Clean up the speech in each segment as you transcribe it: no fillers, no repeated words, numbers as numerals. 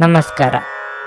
ನಮಸ್ಕಾರ.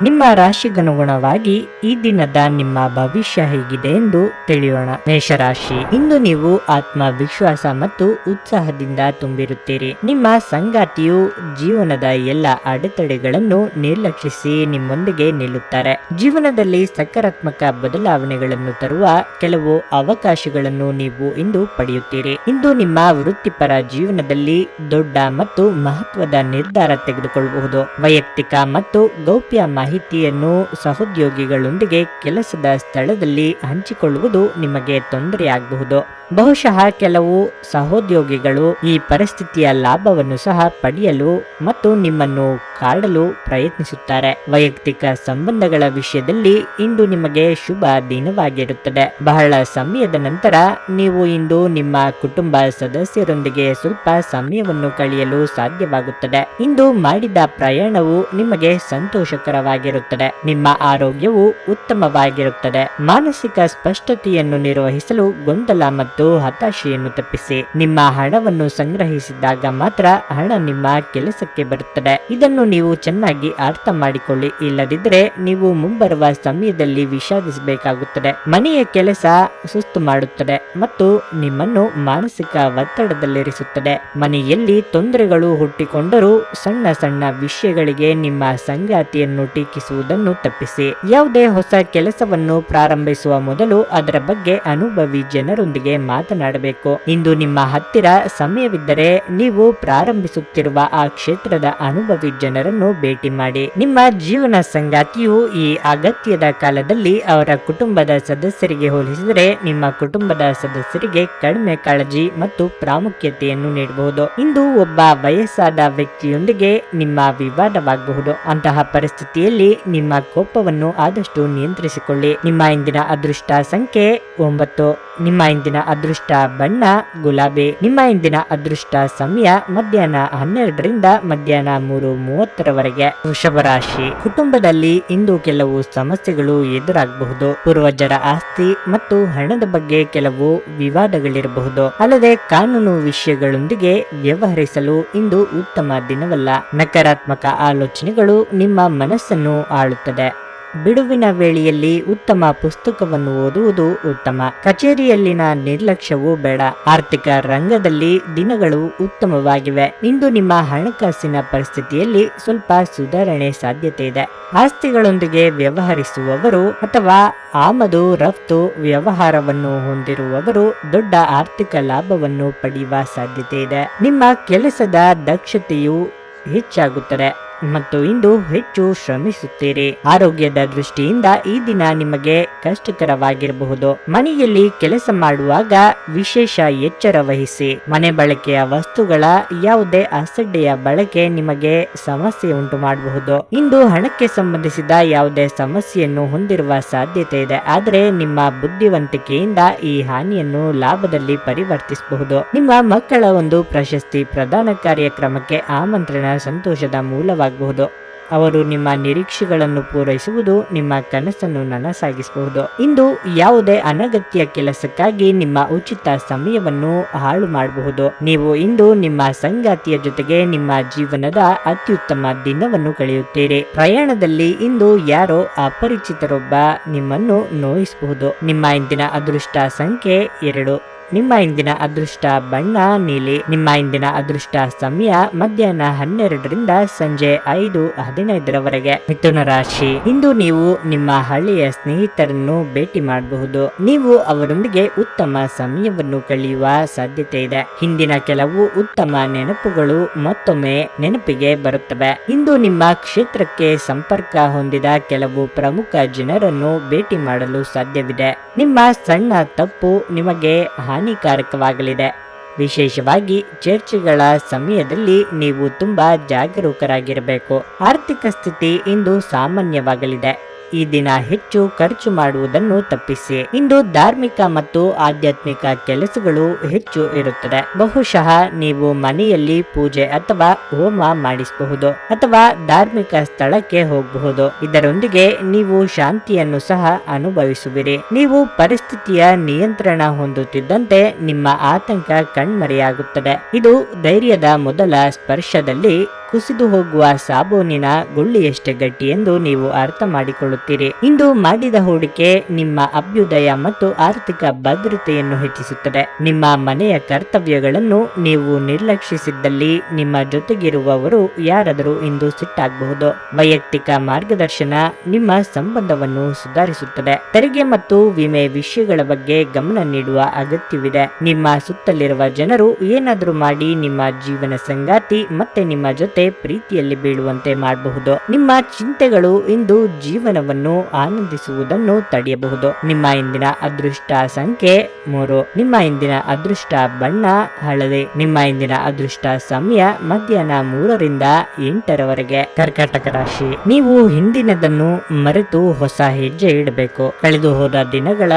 ನಿಮ್ಮ ರಾಶಿಗನುಗುಣವಾಗಿ ಈ ದಿನದ ನಿಮ್ಮ ಭವಿಷ್ಯ ಹೇಗಿದೆ ಎಂದು ತಿಳಿಯೋಣ. ಮೇಷರಾಶಿ, ಇಂದು ನೀವು ಆತ್ಮವಿಶ್ವಾಸ ಮತ್ತು ಉತ್ಸಾಹದಿಂದ ತುಂಬಿರುತ್ತೀರಿ. ನಿಮ್ಮ ಸಂಗಾತಿಯು ಜೀವನದ ಎಲ್ಲ ಅಡೆತಡೆಗಳನ್ನು ನಿರ್ಲಕ್ಷಿಸಿ ನಿಮ್ಮೊಂದಿಗೆ ನಿಲ್ಲುತ್ತಾರೆ. ಜೀವನದಲ್ಲಿ ಸಕಾರಾತ್ಮಕ ಬದಲಾವಣೆಗಳನ್ನು ತರುವ ಕೆಲವು ಅವಕಾಶಗಳನ್ನು ನೀವು ಇಂದು ಪಡೆಯುತ್ತೀರಿ. ಇಂದು ನಿಮ್ಮ ವೃತ್ತಿಪರ ಜೀವನದಲ್ಲಿ ದೊಡ್ಡ ಮತ್ತು ಮಹತ್ವದ ನಿರ್ಧಾರ ತೆಗೆದುಕೊಳ್ಳಬಹುದು. ವೈಯಕ್ತಿಕ ಮತ್ತು ಗೌಪ್ಯ ಮಾಹಿತಿಯನ್ನು ಸಹೋದ್ಯೋಗಿಗಳೊಂದಿಗೆ ಕೆಲಸದ ಸ್ಥಳದಲ್ಲಿ ಹಂಚಿಕೊಳ್ಳುವುದು ನಿಮಗೆ ತೊಂದರೆಯಾಗಬಹುದು. ಬಹುಶಃ ಕೆಲವು ಸಹೋದ್ಯೋಗಿಗಳು ಈ ಪರಿಸ್ಥಿತಿಯ ಲಾಭವನ್ನು ಸಹ ಪಡೆಯಲು ಮತ್ತು ನಿಮ್ಮನ್ನು ಕಾಡಲು ಪ್ರಯತ್ನಿಸುತ್ತಾರೆ. ವೈಯಕ್ತಿಕ ಸಂಬಂಧಗಳ ವಿಷಯದಲ್ಲಿ ಇಂದು ನಿಮಗೆ ಶುಭ ದಿನವಾಗಿರುತ್ತದೆ. ಬಹಳ ಸಮಯದ ನಂತರ ನೀವು ಇಂದು ನಿಮ್ಮ ಕುಟುಂಬ ಸದಸ್ಯರೊಂದಿಗೆ ಸ್ವಲ್ಪ ಸಮಯವನ್ನು ಕಳೆಯಲು ಸಾಧ್ಯವಾಗುತ್ತದೆ. ಇಂದು ಮಾಡಿದ ಪ್ರಯಾಣವು ನಿಮಗೆ ಸಂತೋಷಕರವಾಗಿರುತ್ತದೆ. ನಿಮ್ಮ ಆರೋಗ್ಯವು ಉತ್ತಮವಾಗಿರುತ್ತದೆ. ಮಾನಸಿಕ ಸ್ಪಷ್ಟತೆಯನ್ನು ನಿರ್ವಹಿಸಲು ಗೊಂದಲ ಮತ್ತು ಹತಾಶೆಯನ್ನು ತಪ್ಪಿಸಿ. ನಿಮ್ಮ ಹಣವನ್ನು ಸಂಗ್ರಹಿಸಿದಾಗ ಮಾತ್ರ ಹಣ ನಿಮ್ಮ ಕೆಲಸಕ್ಕೆ ಬರುತ್ತದೆ. ಇದನ್ನು ನೀವು ಚೆನ್ನಾಗಿ ಅರ್ಥ ಮಾಡಿಕೊಳ್ಳಿ. ಇಲ್ಲದಿದ್ದರೆ ನೀವು ಮುಂಬರುವ ಸಮಯದಲ್ಲಿ ವಿಷಾದಿಸಬೇಕಾಗುತ್ತದೆ. ಮನೆಯ ಕೆಲಸ ಸುಸ್ತು ಮಾಡುತ್ತದೆ ಮತ್ತು ನಿಮ್ಮನ್ನು ಮಾನಸಿಕ ಒತ್ತಡದಲ್ಲಿರಿಸುತ್ತದೆ. ಮನೆಯಲ್ಲಿ ತೊಂದರೆಗಳು ಹುಟ್ಟಿಕೊಂಡರೂ ಸಣ್ಣ ಸಣ್ಣ ವಿಷಯಗಳಿಗೆ ನಿಮ್ಮ ಸಂಗಾತಿಯನ್ನು ಟೀಕಿಸುವುದನ್ನು ತಪ್ಪಿಸಿ. ಯಾವುದೇ ಹೊಸ ಕೆಲಸವನ್ನು ಪ್ರಾರಂಭಿಸುವ ಮೊದಲು ಅದರ ಬಗ್ಗೆ ಅನುಭವಿ ಜನರೊಂದಿಗೆ ಮಾತನಾಡಬೇಕು. ಇಂದು ನಿಮ್ಮ ಹತ್ತಿರ ಸಮಯವಿದ್ದರೆ ನೀವು ಪ್ರಾರಂಭಿಸುತ್ತಿರುವ ಆ ಕ್ಷೇತ್ರದ ಅನುಭವಿ ಜನರನ್ನು ಭೇಟಿ ಮಾಡಿ. ನಿಮ್ಮ ಜೀವನ ಸಂಗಾತಿಯು ಈ ಅಗತ್ಯದ ಕಾಲದಲ್ಲಿ ಅವರ ಕುಟುಂಬದ ಸದಸ್ಯರಿಗೆ ಹೋಲಿಸಿದರೆ ನಿಮ್ಮ ಕುಟುಂಬದ ಸದಸ್ಯರಿಗೆ ಕಡಿಮೆ ಕಾಳಜಿ ಮತ್ತು ಪ್ರಾಮುಖ್ಯತೆಯನ್ನು ನೀಡಬಹುದು. ಇಂದು ಒಬ್ಬ ವಯಸ್ಸಾದ ವ್ಯಕ್ತಿಯೊಂದಿಗೆ ನಿಮ್ಮ ವಿವಾದವಾಗಬಹುದು. ಅಂತಹ ಪರಿಸ್ಥಿತಿಯಲ್ಲಿ ನಿಮ್ಮ ಕೋಪವನ್ನು ಆದಷ್ಟು ನಿಯಂತ್ರಿಸಿಕೊಳ್ಳಿ. ನಿಮ್ಮ ಇಂದಿನ ಅದೃಷ್ಟ ಸಂಖ್ಯೆ 9. ನಿಮ್ಮ ಇಂದಿನ ಅದೃಷ್ಟ ಬಣ್ಣ ಗುಲಾಬಿ. ನಿಮ್ಮ ಇಂದಿನ ಅದೃಷ್ಟ ಸಮಯ ಮಧ್ಯಾಹ್ನ 12ರಿಂದ ಮಧ್ಯಾಹ್ನ 3:30ರವರೆಗೆ. ವೃಷಭ ರಾಶಿ, ಕುಟುಂಬದಲ್ಲಿ ಇಂದು ಕೆಲವು ಸಮಸ್ಯೆಗಳು ಎದುರಾಗಬಹುದು. ಪೂರ್ವಜರ ಆಸ್ತಿ ಮತ್ತು ಹಣದ ಬಗ್ಗೆ ಕೆಲವು ವಿವಾದಗಳಿರಬಹುದು. ಅಲ್ಲದೆ ಕಾನೂನು ವಿಷಯಗಳೊಂದಿಗೆ ವ್ಯವಹರಿಸಲು ಇಂದು ಉತ್ತಮ ದಿನವಲ್ಲ. ನಕಾರಾತ್ಮಕ ಆಲೋಚನೆಗಳು ನಿಮ್ಮ ಮನಸ್ಸನ್ನು ಆಳುತ್ತದೆ. ಬಿಡುವಿನ ವೇಳೆಯಲ್ಲಿ ಉತ್ತಮ ಪುಸ್ತಕವನ್ನು ಓದುವುದು ಉತ್ತಮ. ಕಚೇರಿಯಲ್ಲಿನ ನಿರ್ಲಕ್ಷ್ಯವೂ ಬೇಡ. ಆರ್ಥಿಕ ರಂಗದಲ್ಲಿ ದಿನಗಳು ಉತ್ತಮವಾಗಿವೆ. ಇಂದು ನಿಮ್ಮ ಹಣಕಾಸಿನ ಪರಿಸ್ಥಿತಿಯಲ್ಲಿ ಸ್ವಲ್ಪ ಸುಧಾರಣೆ ಸಾಧ್ಯತೆ ಇದೆ. ಆಸ್ತಿಗಳೊಂದಿಗೆ ವ್ಯವಹರಿಸುವವರು ಅಥವಾ ಆಮದು ರಫ್ತು ವ್ಯವಹಾರವನ್ನು ಹೊಂದಿರುವವರು ದೊಡ್ಡ ಆರ್ಥಿಕ ಲಾಭವನ್ನು ಪಡೆಯುವ ಸಾಧ್ಯತೆ ಇದೆ. ನಿಮ್ಮ ಕೆಲಸದ ದಕ್ಷತೆಯು ಹೆಚ್ಚಾಗುತ್ತದೆ ಮತ್ತು ಇಂದು ಹೆಚ್ಚು ಶ್ರಮಿಸುತ್ತೀರಿ. ಆರೋಗ್ಯದ ದೃಷ್ಟಿಯಿಂದ ಈ ದಿನ ನಿಮಗೆ ಕಷ್ಟಕರವಾಗಿರಬಹುದು. ಮನೆಯಲ್ಲಿ ಕೆಲಸ ಮಾಡುವಾಗ ವಿಶೇಷ ಎಚ್ಚರ ವಹಿಸಿ. ಮನೆ ಬಳಕೆಯ ವಸ್ತುಗಳ ಯಾವುದೇ ಅಸಡ್ಡೆಯ ಬಳಕೆ ನಿಮಗೆ ಸಮಸ್ಯೆ ಉಂಟು ಮಾಡಬಹುದು. ಇಂದು ಹಣಕ್ಕೆ ಸಂಬಂಧಿಸಿದ ಯಾವುದೇ ಸಮಸ್ಯೆಯನ್ನು ಹೊಂದಿರುವ ಸಾಧ್ಯತೆ ಇದೆ. ಆದರೆ ನಿಮ್ಮ ಬುದ್ಧಿವಂತಿಕೆಯಿಂದ ಈ ಹಾನಿಯನ್ನು ಲಾಭದಲ್ಲಿ ಪರಿವರ್ತಿಸಬಹುದು. ನಿಮ್ಮ ಮಕ್ಕಳ ಒಂದು ಪ್ರಶಸ್ತಿ ಪ್ರದಾನ ಕಾರ್ಯಕ್ರಮಕ್ಕೆ ಆಮಂತ್ರಣ ಸಂತೋಷದ ಮೂಲವಾಗಬಹುದು. ಅವರು ನಿಮ್ಮ ನಿರೀಕ್ಷೆಗಳನ್ನು ಪೂರೈಸುವುದು ನಿಮ್ಮ ಕನಸನ್ನು ನನಸಾಗಿಸಬಹುದು. ಇಂದು ಯಾವುದೇ ಅನಗತ್ಯ ಕೆಲಸಕ್ಕಾಗಿ ನಿಮ್ಮ ಉಚಿತ ಸಮಯವನ್ನು ಹಾಳು ಮಾಡಬಹುದು. ನೀವು ಇಂದು ನಿಮ್ಮ ಸಂಗಾತಿಯ ಜೊತೆಗೆ ನಿಮ್ಮ ಜೀವನದ ಅತ್ಯುತ್ತಮ ದಿನವನ್ನು ಕಳೆಯುತ್ತೀರಿ. ಪ್ರಯಾಣದಲ್ಲಿ ಇಂದು ಯಾರೋ ಅಪರಿಚಿತರೊಬ್ಬ ನಿಮ್ಮನ್ನು ನೋಯಿಸಬಹುದು. ನಿಮ್ಮ ಇಂದಿನ ಅದೃಷ್ಟ ಸಂಖ್ಯೆ 2. ನಿಮ್ಮ ಇಂದಿನ ಅದೃಷ್ಟ ಬಣ್ಣ ನೀಲಿ. ನಿಮ್ಮ ಇಂದಿನ ಅದೃಷ್ಟ ಸಮಯ ಮಧ್ಯಾಹ್ನ 12ರಿಂದ ಸಂಜೆ 5:15ರವರೆಗೆ. ಮಿಥುನ ರಾಶಿ, ಇಂದು ನೀವು ನಿಮ್ಮ ಹಳೆಯ ಸ್ನೇಹಿತರನ್ನು ಭೇಟಿ ಮಾಡಬಹುದು. ನೀವು ಅವರೊಂದಿಗೆ ಉತ್ತಮ ಸಮಯವನ್ನು ಕಳೆಯುವ ಸಾಧ್ಯತೆ ಇದೆ. ಹಿಂದಿನ ಕೆಲವು ಉತ್ತಮ ನೆನಪುಗಳು ಮತ್ತೊಮ್ಮೆ ನೆನಪಿಗೆ ಬರುತ್ತವೆ. ಇಂದು ನಿಮ್ಮ ಕ್ಷೇತ್ರಕ್ಕೆ ಸಂಪರ್ಕ ಹೊಂದಿದ ಕೆಲವು ಪ್ರಮುಖ ಜನರನ್ನು ಭೇಟಿ ಮಾಡಲು ಸಾಧ್ಯವಿದೆ. ನಿಮ್ಮ ಸಣ್ಣ ತಪ್ಪು ನಿಮಗೆ ಹಾನಿಕಾರಕವಾಗಲಿದೆ. ವಿಶೇಷವಾಗಿ ಚರ್ಚೆಗಳ ಸಮಯದಲ್ಲಿ ನೀವು ತುಂಬಾ ಜಾಗರೂಕರಾಗಿರಬೇಕು. ಆರ್ಥಿಕ ಸ್ಥಿತಿ ಇಂದು ಸಾಮಾನ್ಯವಾಗಲಿದೆ. ಈ ದಿನ ಹೆಚ್ಚು ಖರ್ಚು ಮಾಡುವುದನ್ನು ತಪ್ಪಿಸಿ. ಇಂದು ಧಾರ್ಮಿಕ ಮತ್ತು ಆಧ್ಯಾತ್ಮಿಕ ಕೆಲಸಗಳು ಹೆಚ್ಚು ಇರುತ್ತದೆ. ಬಹುಶಃ ನೀವು ಮನೆಯಲ್ಲಿ ಪೂಜೆ ಅಥವಾ ಹೋಮ ಮಾಡಿಸಬಹುದು ಅಥವಾ ಧಾರ್ಮಿಕ ಸ್ಥಳಕ್ಕೆ ಹೋಗಬಹುದು. ಇದರೊಂದಿಗೆ ನೀವು ಶಾಂತಿಯನ್ನು ಸಹ ಅನುಭವಿಸುವಿರಿ. ನೀವು ಪರಿಸ್ಥಿತಿಯ ನಿಯಂತ್ರಣ ಹೊಂದುತ್ತಿದ್ದಂತೆ ನಿಮ್ಮ ಆತಂಕ ಕಣ್ಮರೆಯಾಗುತ್ತದೆ. ಇದು ಧೈರ್ಯದ ಮೊದಲ ಸ್ಪರ್ಶದಲ್ಲಿ ಕುಸಿದು ಹೋಗುವ ಸಾಬೂನಿನ ಗುಳ್ಳಿಯಷ್ಟೇ ಗಟ್ಟಿ ಎಂದು ನೀವು ಅರ್ಥ ಮಾಡಿಕೊಳ್ಳುತ್ತೀರಿ. ಇಂದು ಮಾಡಿದ ಹೂಡಿಕೆ ನಿಮ್ಮ ಅಭ್ಯುದಯ ಮತ್ತು ಆರ್ಥಿಕ ಭದ್ರತೆಯನ್ನು ಹೆಚ್ಚಿಸುತ್ತದೆ. ನಿಮ್ಮ ಮನೆಯ ಕರ್ತವ್ಯಗಳನ್ನು ನೀವು ನಿರ್ಲಕ್ಷಿಸಿದ್ದಲ್ಲಿ ನಿಮ್ಮ ಜೊತೆಗಿರುವವರು ಯಾರಾದರೂ ಇಂದು ಸಿಟ್ಟಾಗಬಹುದು. ವೈಯಕ್ತಿಕ ಮಾರ್ಗದರ್ಶನ ನಿಮ್ಮ ಸಂಬಂಧವನ್ನು ಸುಧಾರಿಸುತ್ತದೆ. ತೆರಿಗೆ ಮತ್ತು ವಿಮೆ ವಿಷಯಗಳ ಬಗ್ಗೆ ಗಮನ ನೀಡುವ ಅಗತ್ಯವಿದೆ. ನಿಮ್ಮ ಸುತ್ತಲಿರುವ ಜನರು ಏನಾದರೂ ಮಾಡಿ ನಿಮ್ಮ ಜೀವನ ಸಂಗಾತಿ ಮತ್ತೆ ನಿಮ್ಮ ಜೊತೆ ಪ್ರೀತಿಯಲ್ಲಿ ಬೀಳುವಂತೆ ಮಾಡಬಹುದು. ನಿಮ್ಮ ಚಿಂತೆಗಳು ಇಂದು ಜೀವನವನ್ನು ಆನಂದಿಸುವುದನ್ನು ತಡೆಯಬಹುದು. ನಿಮ್ಮ ಇಂದಿನ ಅದೃಷ್ಟ ಸಂಖ್ಯೆ 3. ನಿಮ್ಮ ಇಂದಿನ ಅದೃಷ್ಟ ಬಣ್ಣ ಹಳದಿ. ನಿಮ್ಮ ಇಂದಿನ ಅದೃಷ್ಟ ಸಮಯ ಮಧ್ಯಾಹ್ನ 3 ರಿಂದ 8 ರವರೆಗೆ. ಕರ್ಕಾಟಕ ರಾಶಿ, ನೀವು ಹಿಂದಿನದನ್ನು ಮರೆತು ಹೊಸ ಹೆಜ್ಜೆ ಇಡಬೇಕು. ಕಳೆದು ಹೋದ ದಿನಗಳ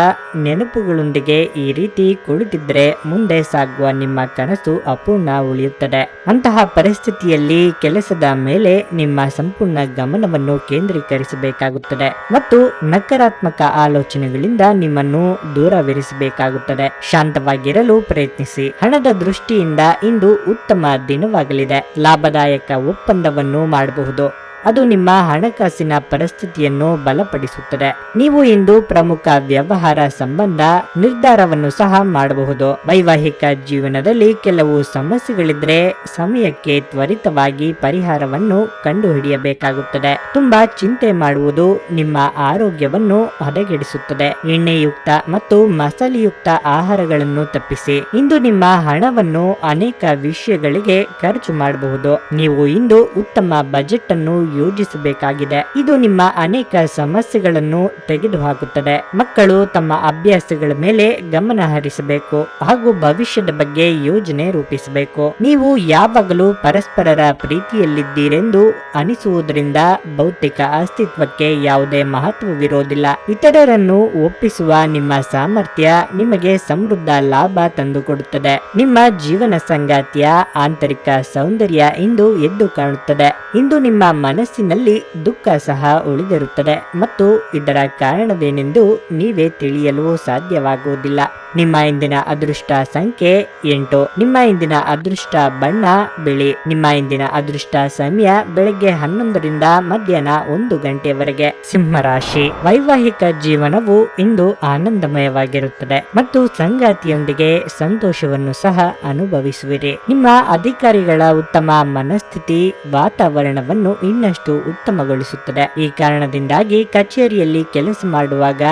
ನೆನಪುಗಳೊಂದಿಗೆ ಈ ರೀತಿ ಕುಳಿತಿದ್ರೆ ಮುಂದೆ ಸಾಗುವ ನಿಮ್ಮ ಕನಸು ಅಪೂರ್ಣ ಉಳಿಯುತ್ತದೆ. ಅಂತಹ ಪರಿಸ್ಥಿತಿಯಲ್ಲಿ ಕೆಲಸದ ಮೇಲೆ ನಿಮ್ಮ ಸಂಪೂರ್ಣ ಗಮನವನ್ನು ಕೇಂದ್ರೀಕರಿಸಬೇಕಾಗುತ್ತದೆ ಮತ್ತು ನಕಾರಾತ್ಮಕ ಆಲೋಚನೆಗಳಿಂದ ನಿಮ್ಮನ್ನು ದೂರವಿರಿಸಬೇಕಾಗುತ್ತದೆ. ಶಾಂತವಾಗಿರಲು ಪ್ರಯತ್ನಿಸಿ. ಹಣದ ದೃಷ್ಟಿಯಿಂದ ಇಂದು ಉತ್ತಮ ದಿನವಾಗಲಿದೆ. ಲಾಭದಾಯಕ ಒಪ್ಪಂದವನ್ನು ಮಾಡಬಹುದು. ಅದು ನಿಮ್ಮ ಹಣಕಾಸಿನ ಪರಿಸ್ಥಿತಿಯನ್ನು ಬಲಪಡಿಸುತ್ತದೆ. ನೀವು ಇಂದು ಪ್ರಮುಖ ವ್ಯವಹಾರ ಸಂಬಂಧ ನಿರ್ಧಾರವನ್ನು ಸಹ ಮಾಡಬಹುದು. ವೈವಾಹಿಕ ಜೀವನದಲ್ಲಿ ಕೆಲವು ಸಮಸ್ಯೆಗಳಿದ್ರೆ ಸಮಯಕ್ಕೆ ತ್ವರಿತವಾಗಿ ಪರಿಹಾರವನ್ನು ಕಂಡುಹಿಡಿಯಬೇಕಾಗುತ್ತದೆ. ತುಂಬಾ ಚಿಂತೆ ಮಾಡುವುದು ನಿಮ್ಮ ಆರೋಗ್ಯವನ್ನು ಹದಗೆಡಿಸುತ್ತದೆ. ಎಣ್ಣೆಯುಕ್ತ ಮತ್ತು ಮಸಾಲೆಯುಕ್ತ ಆಹಾರಗಳನ್ನು ತಪ್ಪಿಸಿ. ಇಂದು ನಿಮ್ಮ ಹಣವನ್ನು ಅನೇಕ ವಿಷಯಗಳಿಗೆ ಖರ್ಚು ಮಾಡಬಹುದು. ನೀವು ಇಂದು ಉತ್ತಮ ಬಜೆಟ್ ಅನ್ನು ಯೋಜಿಸಬೇಕಾಗಿದೆ. ಇದು ನಿಮ್ಮ ಅನೇಕ ಸಮಸ್ಯೆಗಳನ್ನು ತೆಗೆದುಹಾಕುತ್ತದೆ. ಮಕ್ಕಳು ತಮ್ಮ ಅಭ್ಯಾಸಗಳ ಮೇಲೆ ಗಮನ ಹರಿಸಬೇಕು ಹಾಗೂ ಭವಿಷ್ಯದ ಬಗ್ಗೆ ಯೋಜನೆ ರೂಪಿಸಬೇಕು. ನೀವು ಯಾವಾಗಲೂ ಪರಸ್ಪರರ ಪ್ರೀತಿಯಲ್ಲಿದ್ದೀರೆಂದು ಅನಿಸುವುದರಿಂದ ಭೌತಿಕ ಅಸ್ತಿತ್ವಕ್ಕೆ ಯಾವುದೇ ಮಹತ್ವವಿರೋದಿಲ್ಲ. ಇತರರನ್ನು ಒಪ್ಪಿಸುವ ನಿಮ್ಮ ಸಾಮರ್ಥ್ಯ ನಿಮಗೆ ಸಮೃದ್ಧ ಲಾಭ ತಂದುಕೊಡುತ್ತದೆ. ನಿಮ್ಮ ಜೀವನ ಸಂಗಾತಿಯ ಆಂತರಿಕ ಸೌಂದರ್ಯ ಇಂದು ಎದ್ದು ಕಾಣುತ್ತದೆ. ಇಂದು ನಿಮ್ಮ ಮನಸ್ಸಿನಲ್ಲಿ ದುಃಖ ಸಹ ಉಳಿದಿರುತ್ತದೆ ಮತ್ತು ಇದರ ಕಾರಣವೇನೆಂದು ನೀವೇ ತಿಳಿಯಲು ಸಾಧ್ಯವಾಗುವುದಿಲ್ಲ. ನಿಮ್ಮ ಇಂದಿನ ಅದೃಷ್ಟ ಸಂಖ್ಯೆ 8. ನಿಮ್ಮ ಇಂದಿನ ಅದೃಷ್ಟ ಬಣ್ಣ ಬಿಳಿ. ನಿಮ್ಮ ಇಂದಿನ ಅದೃಷ್ಟ ಸಮಯ ಬೆಳಗ್ಗೆ 11 ರಿಂದ ಮಧ್ಯಾಹ್ನ 1 ಗಂಟೆಯವರೆಗೆ. ಸಿಂಹರಾಶಿ, ವೈವಾಹಿಕ ಜೀವನವು ಇಂದು ಆನಂದಮಯವಾಗಿರುತ್ತದೆ ಮತ್ತು ಸಂಗಾತಿಯೊಂದಿಗೆ ಸಂತೋಷವನ್ನು ಸಹ ಅನುಭವಿಸುವಿರಿ. ನಿಮ್ಮ ಅಧಿಕಾರಿಗಳ ಉತ್ತಮ ಮನಸ್ಥಿತಿ ವಾತಾವರಣವನ್ನು ಇನ್ನಷ್ಟು ಉತ್ತಮಗೊಳಿಸುತ್ತದೆ. ಈ ಕಾರಣದಿಂದಾಗಿ ಕಚೇರಿಯಲ್ಲಿ ಕೆಲಸ ಮಾಡುವಾಗ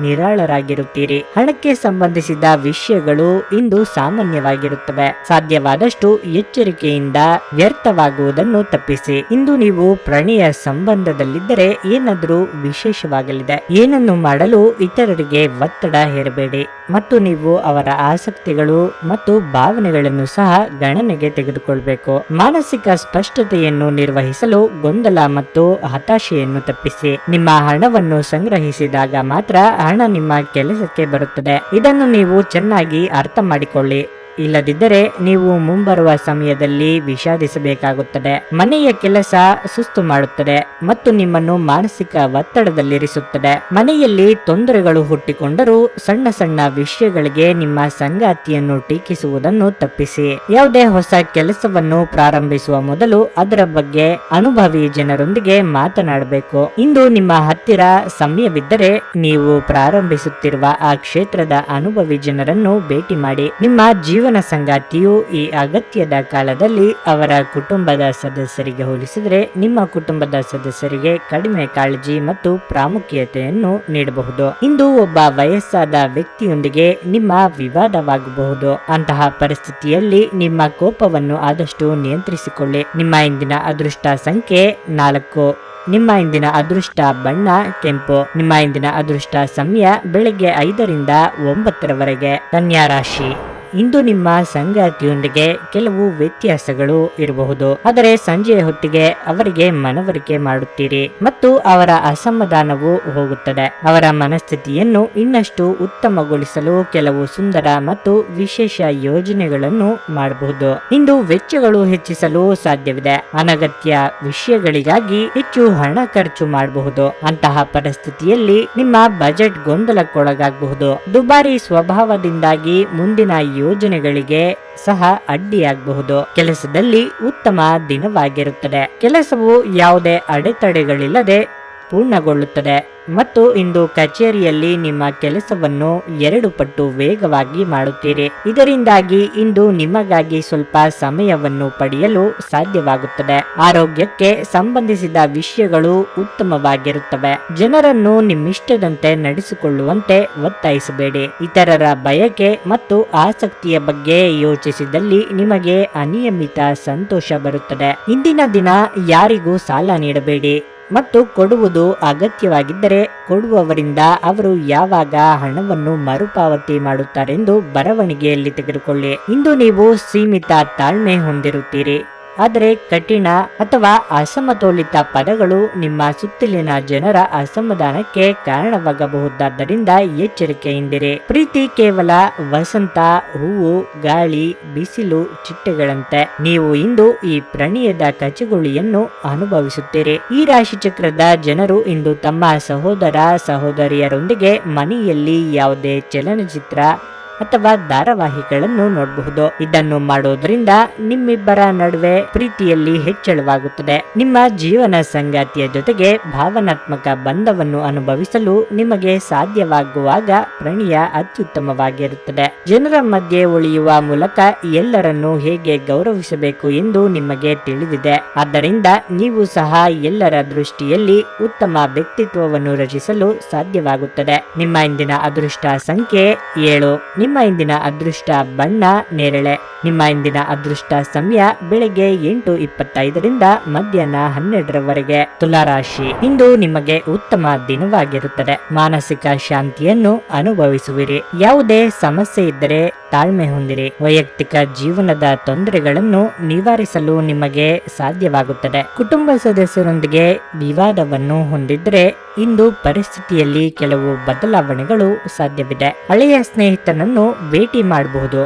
ನಿರಾಳರಾಗಿರುತ್ತೀರಿ. ಹಣಕ್ಕೆ ಸಂಬಂಧಿಸಿದ ವಿಷಯಗಳು ಇಂದು ಸಾಮಾನ್ಯವಾಗಿರುತ್ತವೆ. ಸಾಧ್ಯವಾದಷ್ಟು ಎಚ್ಚರಿಕೆಯಿಂದ ವ್ಯರ್ಥವಾಗುವುದನ್ನು ತಪ್ಪಿಸಿ. ಇಂದು ನೀವು ಪ್ರಣಯ ಸಂಬಂಧದಲ್ಲಿದ್ದರೆ ಏನಾದರೂ ವಿಶೇಷವಾಗಲಿದೆ. ಏನನ್ನು ಮಾಡಲು ಇತರರಿಗೆ ಒತ್ತಡ ಹೇರಬೇಡಿ ಮತ್ತು ನೀವು ಅವರ ಆಸಕ್ತಿಗಳು ಮತ್ತು ಭಾವನೆಗಳನ್ನು ಸಹ ಗಣನೆಗೆ ತೆಗೆದುಕೊಳ್ಳಬೇಕು. ಮಾನಸಿಕ ಸ್ಪಷ್ಟತೆಯನ್ನು ನಿರ್ವಹಿಸಲು ಗೊಂದಲ ಮತ್ತು ಹತಾಶೆಯನ್ನು ತಪ್ಪಿಸಿ. ನಿಮ್ಮ ಹಣವನ್ನು ಸಂಗ್ರಹಿಸಿದಾಗ ಮಾತ್ರ ಹಣ ನಿಮ್ಮ ಕೆಲಸಕ್ಕೆ ಬರುತ್ತದೆ. ಇದನ್ನು ನೀವು ಚೆನ್ನಾಗಿ ಅರ್ಥ ಮಾಡಿಕೊಳ್ಳಿ. ಇಲ್ಲದಿದ್ದರೆ ನೀವು ಮುಂಬರುವ ಸಮಯದಲ್ಲಿ ವಿಷಾದಿಸಬೇಕಾಗುತ್ತದೆ. ಮನೆಯ ಕೆಲಸ ಸುಸ್ತು ಮಾಡುತ್ತದೆ ಮತ್ತು ನಿಮ್ಮನ್ನು ಮಾನಸಿಕ ಒತ್ತಡದಲ್ಲಿರಿಸುತ್ತದೆ. ಮನೆಯಲ್ಲಿ ತೊಂದರೆಗಳು ಹುಟ್ಟಿಕೊಂಡರೂ ಸಣ್ಣ ಸಣ್ಣ ವಿಷಯಗಳಿಗೆ ನಿಮ್ಮ ಸಂಗಾತಿಯನ್ನು ಟೀಕಿಸುವುದನ್ನು ತಪ್ಪಿಸಿ. ಯಾವುದೇ ಹೊಸ ಕೆಲಸವನ್ನು ಪ್ರಾರಂಭಿಸುವ ಮೊದಲು ಅದರ ಬಗ್ಗೆ ಅನುಭವಿ ಜನರೊಂದಿಗೆ ಮಾತನಾಡಬೇಕು. ಇಂದು ನಿಮ್ಮ ಹತ್ತಿರ ಸಮಯವಿದ್ದರೆ ನೀವು ಪ್ರಾರಂಭಿಸುತ್ತಿರುವ ಆ ಕ್ಷೇತ್ರದ ಅನುಭವಿ ಜನರನ್ನು ಭೇಟಿ ಮಾಡಿ. ನಿಮ್ಮ ಜೀವನ ಸಂಗಾತಿಯು ಈ ಅಗತ್ಯದ ಕಾಲದಲ್ಲಿ ಅವರ ಕುಟುಂಬದ ಸದಸ್ಯರಿಗೆ ಹೋಲಿಸಿದರೆ ನಿಮ್ಮ ಕುಟುಂಬದ ಸದಸ್ಯರಿಗೆ ಕಡಿಮೆ ಕಾಳಜಿ ಮತ್ತು ಪ್ರಾಮುಖ್ಯತೆಯನ್ನು ನೀಡಬಹುದು. ಇಂದು ಒಬ್ಬ ವಯಸ್ಸಾದ ವ್ಯಕ್ತಿಯೊಂದಿಗೆ ನಿಮ್ಮ ವಿವಾದವಾಗಬಹುದು. ಅಂತಹ ಪರಿಸ್ಥಿತಿಯಲ್ಲಿ ನಿಮ್ಮ ಕೋಪವನ್ನು ಆದಷ್ಟು ನಿಯಂತ್ರಿಸಿಕೊಳ್ಳಿ. ನಿಮ್ಮ ಇಂದಿನ ಅದೃಷ್ಟ ಸಂಖ್ಯೆ 4. ನಿಮ್ಮ ಇಂದಿನ ಅದೃಷ್ಟ ಬಣ್ಣ ಕೆಂಪು. ನಿಮ್ಮ ಇಂದಿನ ಅದೃಷ್ಟ ಸಮಯ ಬೆಳಗ್ಗೆ 5 ರಿಂದ 9 ರವರೆಗೆ. ಕನ್ಯಾ ರಾಶಿ, ಇಂದು ನಿಮ್ಮ ಸಂಗಾತಿಯೊಂದಿಗೆ ಕೆಲವು ವ್ಯತ್ಯಾಸಗಳು ಇರಬಹುದು. ಆದರೆ ಸಂಜೆಯ ಹೊತ್ತಿಗೆ ಅವರಿಗೆ ಮನವರಿಕೆ ಮಾಡುತ್ತೀರಿ ಮತ್ತು ಅವರ ಅಸಮಾಧಾನವು ಹೋಗುತ್ತದೆ. ಅವರ ಮನಸ್ಥಿತಿಯನ್ನು ಇನ್ನಷ್ಟು ಉತ್ತಮಗೊಳಿಸಲು ಕೆಲವು ಸುಂದರ ಮತ್ತು ವಿಶೇಷ ಯೋಜನೆಗಳನ್ನು ಮಾಡಬಹುದು. ಇಂದು ವೆಚ್ಚಗಳು ಹೆಚ್ಚಿಸಲು ಸಾಧ್ಯವಿದೆ. ಅನಗತ್ಯ ವಿಷಯಗಳಿಗಾಗಿ ಹೆಚ್ಚು ಹಣ ಖರ್ಚು ಮಾಡಬಹುದು. ಅಂತಹ ಪರಿಸ್ಥಿತಿಯಲ್ಲಿ ನಿಮ್ಮ ಬಜೆಟ್ ಗೊಂದಲಕ್ಕೊಳಗಾಗಬಹುದು. ದುಬಾರಿ ಸ್ವಭಾವದಿಂದಾಗಿ ಮುಂದಿನ ಯೋಜನೆಗಳಿಗೆ ಸಹ ಅಡ್ಡಿಯಾಗಬಹುದು. ಕೆಲಸದಲ್ಲಿ ಉತ್ತಮ ದಿನವಾಗಿರುತ್ತದೆ. ಕೆಲಸವು ಯಾವುದೇ ಅಡೆತಡೆಗಳಿಲ್ಲದೆ ಪೂರ್ಣಗೊಳ್ಳುತ್ತದೆ ಮತ್ತು ಇಂದು ಕಚೇರಿಯಲ್ಲಿ ನಿಮ್ಮ ಕೆಲಸವನ್ನು 2 ಪಟ್ಟು ವೇಗವಾಗಿ ಮಾಡುತ್ತೀರಿ. ಇದರಿಂದಾಗಿ ಇಂದು ನಿಮಗಾಗಿ ಸ್ವಲ್ಪ ಸಮಯವನ್ನು ಪಡೆಯಲು ಸಾಧ್ಯವಾಗುತ್ತದೆ. ಆರೋಗ್ಯಕ್ಕೆ ಸಂಬಂಧಿಸಿದ ವಿಷಯಗಳು ಉತ್ತಮವಾಗಿರುತ್ತವೆ. ಜನರನ್ನು ನಿಮ್ಮಿಷ್ಟದಂತೆ ನಡೆಸಿಕೊಳ್ಳುವಂತೆ ಒತ್ತಾಯಿಸಬೇಡಿ. ಇತರರ ಬಯಕೆ ಮತ್ತು ಆಸಕ್ತಿಯ ಬಗ್ಗೆ ಯೋಚಿಸಿದಲ್ಲಿ ನಿಮಗೆ ಅನಿಯಮಿತ ಸಂತೋಷ ಬರುತ್ತದೆ. ಇಂದಿನ ದಿನ ಯಾರಿಗೂ ಸಾಲ ನೀಡಬೇಡಿ ಮತ್ತು ಕೊಡುವುದು ಅಗತ್ಯವಾಗಿದ್ದರೆ ಕೊಡುವವರಿಂದ ಅವರು ಯಾವಾಗ ಹಣವನ್ನು ಮರುಪಾವತಿ ಮಾಡುತ್ತಾರೆಂದು ಬರವಣಿಗೆಯಲ್ಲಿ ತೆಗೆದುಕೊಳ್ಳಿ. ಇಂದು ನೀವು ಸೀಮಿತ ತಾಳ್ಮೆ ಹೊಂದಿರುತ್ತೀರಿ, ಆದರೆ ಕಠಿಣ ಅಥವಾ ಅಸಮತೋಲಿತ ಪದಗಳು ನಿಮ್ಮ ಸುತ್ತಲಿನ ಜನರ ಅಸಮಾಧಾನಕ್ಕೆ ಕಾರಣವಾಗಬಹುದಾದ್ದರಿಂದ ಎಚ್ಚರಿಕೆಯಿಂದಿರಿ. ಪ್ರೀತಿ ಕೇವಲ ವಸಂತ, ಹೂವು, ಗಾಳಿ, ಬಿಸಿಲು, ಚಿಟ್ಟೆಗಳಂತೆ. ನೀವು ಇಂದು ಈ ಪ್ರಣಯದ ಕಚಗುಳಿಯನ್ನು ಅನುಭವಿಸುತ್ತೀರಿ. ಈ ರಾಶಿಚಕ್ರದ ಜನರು ಇಂದು ತಮ್ಮ ಸಹೋದರ ಸಹೋದರಿಯರೊಂದಿಗೆ ಮನೆಯಲ್ಲಿ ಯಾವುದೇ ಚಲನಚಿತ್ರ ಅಥವಾ ಧಾರಾವಾಹಿಗಳನ್ನು ನೋಡಬಹುದು. ಇದನ್ನು ಮಾಡೋದ್ರಿಂದ ನಿಮ್ಮಿಬ್ಬರ ನಡುವೆ ಪ್ರೀತಿಯಲ್ಲಿ ಹೆಚ್ಚಳವಾಗುತ್ತದೆ. ನಿಮ್ಮ ಜೀವನ ಸಂಗಾತಿಯ ಜೊತೆಗೆ ಭಾವನಾತ್ಮಕ ಬಂಧವನ್ನು ಅನುಭವಿಸಲು ನಿಮಗೆ ಸಾಧ್ಯವಾಗುವಾಗ ಪ್ರಣಯ ಅತ್ಯುತ್ತಮವಾಗಿರುತ್ತದೆ. ಜನರ ಮಧ್ಯೆ ಉಳಿಯುವ ಮೂಲಕ ಎಲ್ಲರನ್ನು ಹೇಗೆ ಗೌರವಿಸಬೇಕು ಎಂದು ನಿಮಗೆ ತಿಳಿದಿದೆ. ಆದ್ದರಿಂದ ನೀವು ಸಹ ಎಲ್ಲರ ದೃಷ್ಟಿಯಲ್ಲಿ ಉತ್ತಮ ವ್ಯಕ್ತಿತ್ವವನ್ನು ರಚಿಸಲು ಸಾಧ್ಯವಾಗುತ್ತದೆ. ನಿಮ್ಮ ಇಂದಿನ ಅದೃಷ್ಟ ಸಂಖ್ಯೆ 7. ನಿಮ್ಮ ಇಂದಿನ ಅದೃಷ್ಟ ಬಣ್ಣ ನೇರಳೆ. ನಿಮ್ಮ ಇಂದಿನ ಅದೃಷ್ಟ ಸಮಯ ಬೆಳಗ್ಗೆ 8:25ರಿಂದ ಮಧ್ಯಾಹ್ನ 12ರವರೆಗೆ. ತುಲಾರಾಶಿ, ಇಂದು ನಿಮಗೆ ಉತ್ತಮ ದಿನವಾಗಿರುತ್ತದೆ. ಮಾನಸಿಕ ಶಾಂತಿಯನ್ನು ಅನುಭವಿಸುವಿರಿ. ಯಾವುದೇ ಸಮಸ್ಯೆ ಇದ್ದರೆ ತಾಳ್ಮೆ ಹೊಂದಿರಿ. ವೈಯಕ್ತಿಕ ಜೀವನದ ತೊಂದರೆಗಳನ್ನು ನಿವಾರಿಸಲು ನಿಮಗೆ ಸಾಧ್ಯವಾಗುತ್ತದೆ. ಕುಟುಂಬ ಸದಸ್ಯರೊಂದಿಗೆ ವಿವಾದವನ್ನು ಹೊಂದಿದ್ರೆ ಇಂದು ಪರಿಸ್ಥಿತಿಯಲ್ಲಿ ಕೆಲವು ಬದಲಾವಣೆಗಳು ಸಾಧ್ಯವಿದೆ. ಹಳೆಯ ಸ್ನೇಹಿತನನ್ನು ಭೇಟಿ ಮಾಡಬಹುದು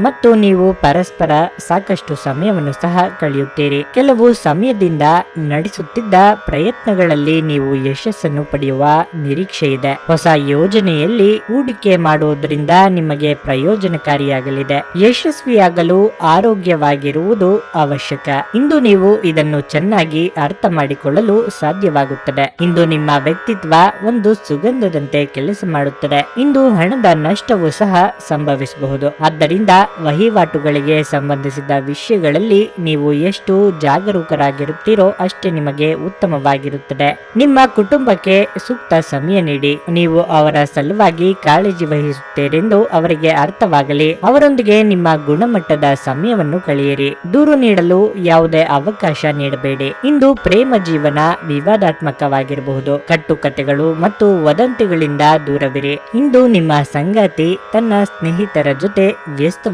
ಮತ್ತು ನೀವು ಪರಸ್ಪರ ಸಾಕಷ್ಟು ಸಮಯವನ್ನು ಸಹ ಕಳೆಯುತ್ತೀರಿ. ಕೆಲವು ಸಮಯದಿಂದ ನಡೆಸುತ್ತಿದ್ದ ಪ್ರಯತ್ನಗಳಲ್ಲಿ ನೀವು ಯಶಸ್ಸನ್ನು ಪಡೆಯುವ ನಿರೀಕ್ಷೆ ಇದೆ. ಹೊಸ ಯೋಜನೆಯಲ್ಲಿ ಹೂಡಿಕೆ ಮಾಡುವುದರಿಂದ ನಿಮಗೆ ಪ್ರಯೋಜನಕಾರಿಯಾಗಲಿದೆ. ಯಶಸ್ವಿಯಾಗಲು ಆರೋಗ್ಯವಾಗಿರುವುದು ಅವಶ್ಯಕ. ಇಂದು ನೀವು ಇದನ್ನು ಚೆನ್ನಾಗಿ ಅರ್ಥ ಮಾಡಿಕೊಳ್ಳಲು ಸಾಧ್ಯವಾಗುತ್ತದೆ. ಇಂದು ನಿಮ್ಮ ವ್ಯಕ್ತಿತ್ವ ಒಂದು ಸುಗಂಧದಂತೆ ಕೆಲಸ ಮಾಡುತ್ತದೆ. ಇಂದು ಹಣದ ನಷ್ಟವೂ ಸಹ ಸಂಭವಿಸಬಹುದು. ಆದ್ದರಿಂದ ವಹಿವಾಟುಗಳಿಗೆ ಸಂಬಂಧಿಸಿದ ವಿಷಯಗಳಲ್ಲಿ ನೀವು ಎಷ್ಟು ಜಾಗರೂಕರಾಗಿರುತ್ತೀರೋ ಅಷ್ಟೇ ನಿಮಗೆ ಉತ್ತಮವಾಗಿರುತ್ತದೆ. ನಿಮ್ಮ ಕುಟುಂಬಕ್ಕೆ ಸೂಕ್ತ ಸಮಯ ನೀಡಿ. ನೀವು ಅವರ ಸಲುವಾಗಿ ಕಾಳಜಿ ವಹಿಸುತ್ತೀರೆಂದು ಅವರಿಗೆ ಅರ್ಥವಾಗಲಿ. ಅವರೊಂದಿಗೆ ನಿಮ್ಮ ಗುಣಮಟ್ಟದ ಸಮಯವನ್ನು ಕಳೆಯಿರಿ. ದೂರು ನೀಡಲು ಯಾವುದೇ ಅವಕಾಶ ನೀಡಬೇಡಿ. ಇಂದು ಪ್ರೇಮ ಜೀವನ ವಿವಾದಾತ್ಮಕವಾಗಿರಬಹುದು. ಕಟ್ಟುಕತೆಗಳು ಮತ್ತು ವದಂತಿಗಳಿಂದ ದೂರವಿರಿ. ಇಂದು ನಿಮ್ಮ ಸಂಗಾತಿ ತನ್ನ ಸ್ನೇಹಿತರ ಜೊತೆ ವ್ಯಸ್ತವಾಗಬಹುದು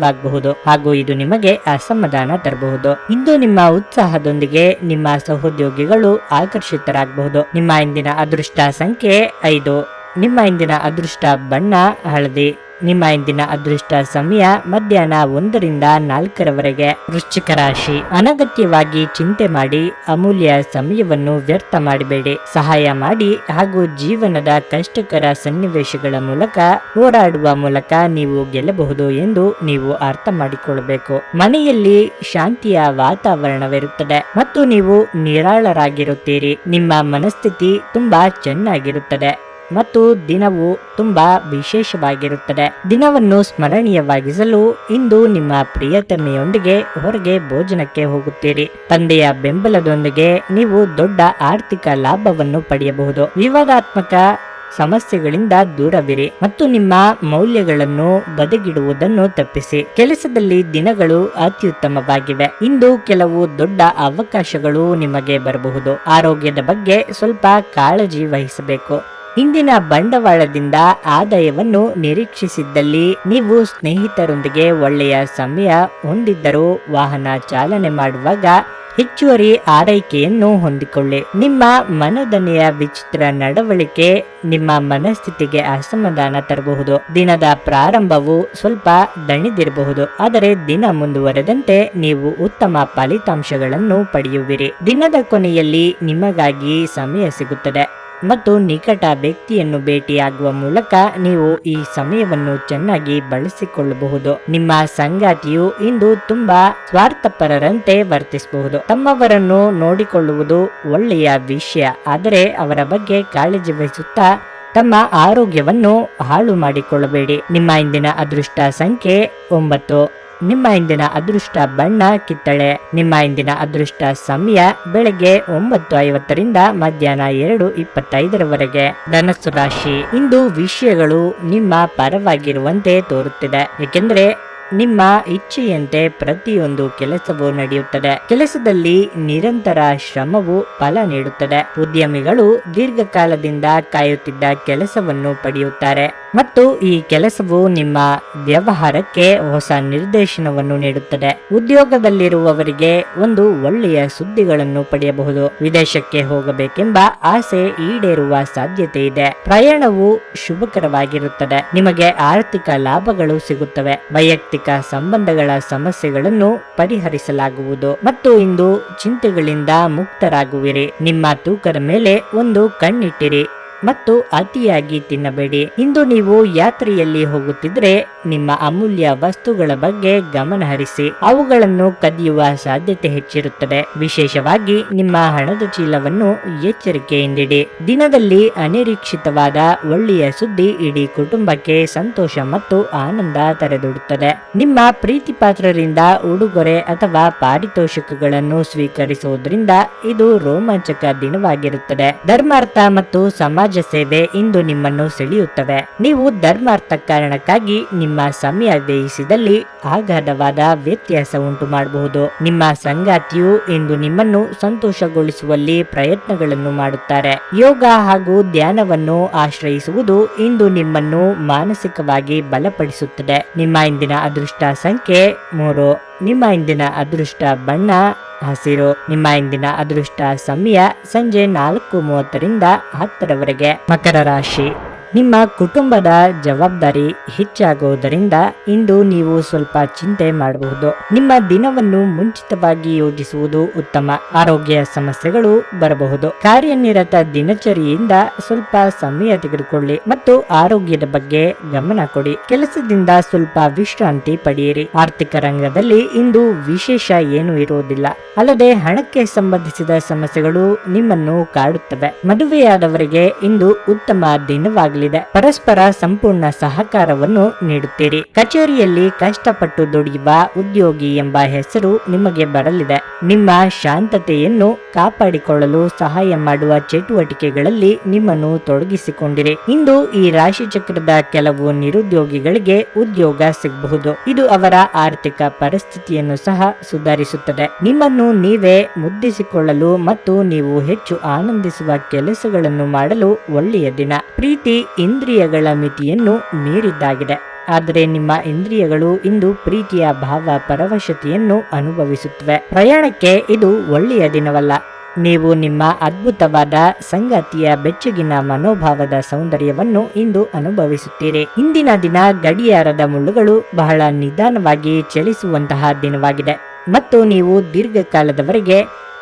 ಹಾಗೂ ಇದು ನಿಮಗೆ ಅಸಮಾಧಾನ ತರಬಹುದು. ಇಂದು ನಿಮ್ಮ ಉತ್ಸಾಹದೊಂದಿಗೆ ನಿಮ್ಮ ಸಹೋದ್ಯೋಗಿಗಳು ಆಕರ್ಷಿತರಾಗಬಹುದು. ನಿಮ್ಮ ಇಂದಿನ ಅದೃಷ್ಟ ಸಂಖ್ಯೆ 5. ನಿಮ್ಮ ಇಂದಿನ ಅದೃಷ್ಟ ಬಣ್ಣ ಹಳದಿ. ನಿಮ್ಮ ಇಂದಿನ ಅದೃಷ್ಟ ಸಮಯ ಮಧ್ಯಾಹ್ನ 1ರಿಂದ 4ರವರೆಗೆ. ವೃಶ್ಚಿಕ ರಾಶಿ, ಅನಗತ್ಯವಾಗಿ ಚಿಂತೆ ಮಾಡಿ ಅಮೂಲ್ಯ ಸಮಯವನ್ನು ವ್ಯರ್ಥ ಮಾಡಬೇಡಿ. ಸಹಾಯ ಮಾಡಿ ಹಾಗೂ ಜೀವನದ ಕಷ್ಟಕರ ಸನ್ನಿವೇಶಗಳ ಮೂಲಕ ಹೋರಾಡುವ ಮೂಲಕ ನೀವು ಗೆಲ್ಲಬಹುದು ಎಂದು ನೀವು ಅರ್ಥ ಮಾಡಿಕೊಳ್ಳಬೇಕು. ಮನೆಯಲ್ಲಿ ಶಾಂತಿಯ ವಾತಾವರಣವಿರುತ್ತದೆ ಮತ್ತು ನೀವು ನಿರಾಳರಾಗಿರುತ್ತೀರಿ. ನಿಮ್ಮ ಮನಸ್ಥಿತಿ ತುಂಬಾ ಚೆನ್ನಾಗಿರುತ್ತದೆ ಮತ್ತು ದಿನವು ತುಂಬಾ ವಿಶೇಷವಾಗಿರುತ್ತದೆ. ದಿನವನ್ನು ಸ್ಮರಣೀಯವಾಗಿಸಲು ಇಂದು ನಿಮ್ಮ ಪ್ರಿಯತಮೆಯೊಂದಿಗೆ ಹೊರಗೆ ಭೋಜನಕ್ಕೆ ಹೋಗುತ್ತೀರಿ. ತಂದೆಯ ಬೆಂಬಲದೊಂದಿಗೆ ನೀವು ದೊಡ್ಡ ಆರ್ಥಿಕ ಲಾಭವನ್ನು ಪಡೆಯಬಹುದು. ವಿವಾದಾತ್ಮಕ ಸಮಸ್ಯೆಗಳಿಂದ ದೂರವಿರಿ ಮತ್ತು ನಿಮ್ಮ ಮೌಲ್ಯಗಳನ್ನು ಬದಿಗಿಡುವುದನ್ನು ತಪ್ಪಿಸಿ. ಕೆಲಸದಲ್ಲಿ ದಿನಗಳು ಅತ್ಯುತ್ತಮವಾಗಿವೆ. ಇಂದು ಕೆಲವು ದೊಡ್ಡ ಅವಕಾಶಗಳು ನಿಮಗೆ ಬರಬಹುದು. ಆರೋಗ್ಯದ ಬಗ್ಗೆ ಸ್ವಲ್ಪ ಕಾಳಜಿ ವಹಿಸಬೇಕು. ಇಂದಿನ ಬಂಡವಾಳದಿಂದ ಆದಾಯವನ್ನು ನಿರೀಕ್ಷಿಸಿದ್ದಲ್ಲಿ ನೀವು ಸ್ನೇಹಿತರೊಂದಿಗೆ ಒಳ್ಳೆಯ ಸಮಯ ಹೊಂದಿದ್ದರೂ ವಾಹನ ಚಾಲನೆ ಮಾಡುವಾಗ ಹೆಚ್ಚುವರಿ ಆರೈಕೆಯನ್ನು ಹೊಂದಿಕೊಳ್ಳಿ. ನಿಮ್ಮ ಮನದನೆಯ ವಿಚಿತ್ರ ನಡವಳಿಕೆ ನಿಮ್ಮ ಮನಸ್ಥಿತಿಗೆ ಅಸಮಾಧಾನ ತರಬಹುದು. ದಿನದ ಪ್ರಾರಂಭವು ಸ್ವಲ್ಪ ದಣಿದಿರಬಹುದು, ಆದರೆ ದಿನ ಮುಂದುವರೆದಂತೆ ನೀವು ಉತ್ತಮ ಫಲಿತಾಂಶಗಳನ್ನು ಪಡೆಯುವಿರಿ. ದಿನದ ಕೊನೆಯಲ್ಲಿ ನಿಮಗಾಗಿ ಸಮಯ ಸಿಗುತ್ತದೆ. ಮತ್ತು ನಿಕಟ ವ್ಯಕ್ತಿಯನ್ನು ಭೇಟಿಯಾಗುವ ಮೂಲಕ ನೀವು ಈ ಸಮಯವನ್ನು ಚೆನ್ನಾಗಿ ಬಳಸಿಕೊಳ್ಳಬಹುದು. ನಿಮ್ಮ ಸಂಗಾತಿಯು ಇಂದು ತುಂಬಾ ಸ್ವಾರ್ಥಪರರಂತೆ ವರ್ತಿಸಬಹುದು. ತಮ್ಮವರನ್ನು ನೋಡಿಕೊಳ್ಳುವುದು ಒಳ್ಳೆಯ ವಿಷಯ, ಆದರೆ ಅವರ ಬಗ್ಗೆ ಕಾಳಜಿ ವಹಿಸುತ್ತಾ ತಮ್ಮ ಆರೋಗ್ಯವನ್ನು ಹಾಳು ಮಾಡಿಕೊಳ್ಳಬೇಡಿ. ನಿಮ್ಮ ಇಂದಿನ ಅದೃಷ್ಟ ಸಂಖ್ಯೆ 9. ನಿಮ್ಮ ಇಂದಿನ ಅದೃಷ್ಟ ಬಣ್ಣ ಕಿತ್ತಳೆ. ನಿಮ್ಮ ಇಂದಿನ ಅದೃಷ್ಟ ಸಮಯ ಬೆಳಗ್ಗೆ 9:50 ಮಧ್ಯಾಹ್ನ 2:25 ಧನಸ್ಸು ರಾಶಿ. ಇಂದು ವಿಷಯಗಳು ನಿಮ್ಮ ಪರವಾಗಿರುವಂತೆ ತೋರುತ್ತಿದೆ, ಏಕೆಂದರೆ ನಿಮ್ಮ ಇಚ್ಛೆಯಂತೆ ಪ್ರತಿಯೊಂದು ಕೆಲಸವೂ ನಡೆಯುತ್ತದೆ. ಕೆಲಸದಲ್ಲಿ ನಿರಂತರ ಶ್ರಮವು ಫಲ ನೀಡುತ್ತದೆ. ಉದ್ಯಮಿಗಳು ದೀರ್ಘಕಾಲದಿಂದ ಕಾಯುತ್ತಿದ್ದ ಕೆಲಸವನ್ನು ಪಡೆಯುತ್ತಾರೆ ಮತ್ತು ಈ ಕೆಲಸವು ನಿಮ್ಮ ವ್ಯವಹಾರಕ್ಕೆ ಹೊಸ ನಿರ್ದೇಶನವನ್ನು ನೀಡುತ್ತದೆ. ಉದ್ಯೋಗದಲ್ಲಿರುವವರಿಗೆ ಒಂದು ಒಳ್ಳೆಯ ಸುದ್ದಿಗಳನ್ನು ಪಡೆಯಬಹುದು. ವಿದೇಶಕ್ಕೆ ಹೋಗಬೇಕೆಂಬ ಆಸೆ ಈಡೇರುವ ಸಾಧ್ಯತೆ ಇದೆ. ಪ್ರಯಾಣವು ಶುಭಕರವಾಗಿರುತ್ತದೆ. ನಿಮಗೆ ಆರ್ಥಿಕ ಲಾಭಗಳು ಸಿಗುತ್ತವೆ. ವೈಯಕ್ತಿಕ ಸಂಬಂಧಗಳ ಸಮಸ್ಯೆಗಳನ್ನು ಪರಿಹರಿಸಲಾಗುವುದು ಮತ್ತು ಇಂದು ಚಿಂತೆಗಳಿಂದ ಮುಕ್ತರಾಗುವಿರಿ. ನಿಮ್ಮ ತೂಕದ ಮೇಲೆ ಒಂದು ಕಣ್ಣಿಟ್ಟಿರಿ ಮತ್ತು ಅತಿಯಾಗಿ ತಿನ್ನಬೇಡಿ. ಇಂದು ನೀವು ಯಾತ್ರೆಯಲ್ಲಿ ಹೋಗುತ್ತಿದ್ರೆ ನಿಮ್ಮ ಅಮೂಲ್ಯ ವಸ್ತುಗಳ ಬಗ್ಗೆ ಗಮನ ಹರಿಸಿ. ಅವುಗಳನ್ನು ಕದಿಯುವ ಸಾಧ್ಯತೆ ಹೆಚ್ಚಿರುತ್ತದೆ. ವಿಶೇಷವಾಗಿ ನಿಮ್ಮ ಹಣದ ಚೀಲವನ್ನು ಎಚ್ಚರಿಕೆಯಿಂದಿಡಿ. ದಿನದಲ್ಲಿ ಅನಿರೀಕ್ಷಿತವಾದ ಒಳ್ಳೆಯ ಸುದ್ದಿ ಇಡೀ ಕುಟುಂಬಕ್ಕೆ ಸಂತೋಷ ಮತ್ತು ಆನಂದ ತರೆದೊಡ್ಡುತ್ತದೆ. ನಿಮ್ಮ ಪ್ರೀತಿ ಪಾತ್ರರಿಂದ ಉಡುಗೊರೆ ಅಥವಾ ಪಾರಿತೋಷಕಗಳನ್ನು ಸ್ವೀಕರಿಸುವುದರಿಂದ ಇದು ರೋಮಾಂಚಕ ದಿನವಾಗಿರುತ್ತದೆ. ಧರ್ಮಾರ್ಥ ಮತ್ತು ಸಮಾಜ ಸೇವೆ ಇಂದು ನಿಮ್ಮನ್ನು ಸೆಳೆಯುತ್ತವೆ. ನೀವು ಧರ್ಮಾರ್ಥ ಕಾರಣಕ್ಕಾಗಿ ನಿಮ್ಮ ಸಮಯ ವ್ಯಯಿಸಿದಲ್ಲಿ ಅಗಾಧವಾದ ವ್ಯತ್ಯಾಸ ಉಂಟು ಮಾಡಬಹುದು. ನಿಮ್ಮ ಸಂಗಾತಿಯು ಇಂದು ನಿಮ್ಮನ್ನು ಸಂತೋಷಗೊಳಿಸುವಲ್ಲಿ ಪ್ರಯತ್ನಗಳನ್ನು ಮಾಡುತ್ತಾರೆ. ಯೋಗ ಹಾಗೂ ಧ್ಯಾನವನ್ನು ಆಶ್ರಯಿಸುವುದು ಇಂದು ನಿಮ್ಮನ್ನು ಮಾನಸಿಕವಾಗಿ ಬಲಪಡಿಸುತ್ತದೆ. ನಿಮ್ಮ ಇಂದಿನ ಅದೃಷ್ಟ ಸಂಖ್ಯೆ 3. ನಿಮ್ಮ ಇಂದಿನ ಅದೃಷ್ಟ ಬಣ್ಣ ಹಸಿರು. ನಿಮ್ಮ ಇಂದಿನ ಅದೃಷ್ಟ ಸಮಯ ಸಂಜೆ 4:30 ಮಕರ ರಾಶಿ. ನಿಮ್ಮ ಕುಟುಂಬದ ಜವಾಬ್ದಾರಿ ಹೆಚ್ಚಾಗುವುದರಿಂದ ಇಂದು ನೀವು ಸ್ವಲ್ಪ ಚಿಂತೆ ಮಾಡಬಹುದು. ನಿಮ್ಮ ದಿನವನ್ನು ಮುಂಚಿತವಾಗಿ ಯೋಜಿಸುವುದು ಉತ್ತಮ. ಆರೋಗ್ಯ ಸಮಸ್ಯೆಗಳು ಬರಬಹುದು. ಕಾರ್ಯನಿರತ ದಿನಚರಿಯಿಂದ ಸ್ವಲ್ಪ ಸಮಯ ತೆಗೆದುಕೊಳ್ಳಿ ಮತ್ತು ಆರೋಗ್ಯದ ಬಗ್ಗೆ ಗಮನ ಕೊಡಿ. ಕೆಲಸದಿಂದ ಸ್ವಲ್ಪ ವಿಶ್ರಾಂತಿ ಪಡೆಯಿರಿ. ಆರ್ಥಿಕ ರಂಗದಲ್ಲಿ ಇಂದು ವಿಶೇಷ ಏನೂ ಇರುವುದಿಲ್ಲ. ಅಲ್ಲದೆ ಹಣಕ್ಕೆ ಸಂಬಂಧಿಸಿದ ಸಮಸ್ಯೆಗಳು ನಿಮ್ಮನ್ನು ಕಾಡುತ್ತವೆ. ಮದುವೆಯಾದವರಿಗೆ ಇಂದು ಉತ್ತಮ ದಿನವಾಗಲಿ. ಪರಸ್ಪರ ಸಂಪೂರ್ಣ ಸಹಕಾರವನ್ನು ನೀಡುತ್ತೀರಿ. ಕಚೇರಿಯಲ್ಲಿ ಕಷ್ಟಪಟ್ಟು ದುಡಿಯುವ ಉದ್ಯೋಗಿ ಎಂಬ ಹೆಸರು ನಿಮಗೆ ಬರಲಿದೆ. ನಿಮ್ಮ ಶಾಂತತೆಯನ್ನು ಕಾಪಾಡಿಕೊಳ್ಳಲು ಸಹಾಯ ಮಾಡುವ ಚಟುವಟಿಕೆಗಳಲ್ಲಿ ನಿಮ್ಮನ್ನು ತೊಡಗಿಸಿಕೊಂಡಿರಿ. ಇಂದು ಈ ರಾಶಿ ಚಕ್ರದ ಕೆಲವು ನಿರುದ್ಯೋಗಿಗಳಿಗೆ ಉದ್ಯೋಗ ಸಿಗಬಹುದು. ಇದು ಅವರ ಆರ್ಥಿಕ ಪರಿಸ್ಥಿತಿಯನ್ನು ಸಹ ಸುಧಾರಿಸುತ್ತದೆ. ನಿಮ್ಮನ್ನು ನೀವೇ ಮುದ್ದಿಸಿಕೊಳ್ಳಲು ಮತ್ತು ನೀವು ಹೆಚ್ಚು ಆನಂದಿಸುವ ಕೆಲಸಗಳನ್ನು ಮಾಡಲು ಒಳ್ಳೆಯ ದಿನ. ಪ್ರೀತಿ ಇಂದ್ರಿಯಗಳ ಮಿತಿಯನ್ನು ಮೀರಿದ್ದಾಗಿದೆ, ಆದರೆ ನಿಮ್ಮ ಇಂದ್ರಿಯಗಳು ಇಂದು ಪ್ರೀತಿಯ ಭಾವ ಪರವಶತೆಯನ್ನು ಅನುಭವಿಸುತ್ತವೆ. ಪ್ರಯಾಣಕ್ಕೆ ಇದು ಒಳ್ಳೆಯ ದಿನವಲ್ಲ. ನೀವು ನಿಮ್ಮ ಅದ್ಭುತವಾದ ಸಂಗಾತಿಯ ಬೆಚ್ಚಗಿನ ಮನೋಭಾವದ ಸೌಂದರ್ಯವನ್ನು ಇಂದು ಅನುಭವಿಸುತ್ತೀರಿ. ಇಂದಿನ ದಿನ ಗಡಿಯಾರದ ಮುಳ್ಳುಗಳು ಬಹಳ ನಿಧಾನವಾಗಿ ಚಲಿಸುವಂತಹ ದಿನವಾಗಿದೆ ಮತ್ತು ನೀವು ದೀರ್ಘಕಾಲದವರೆಗೆ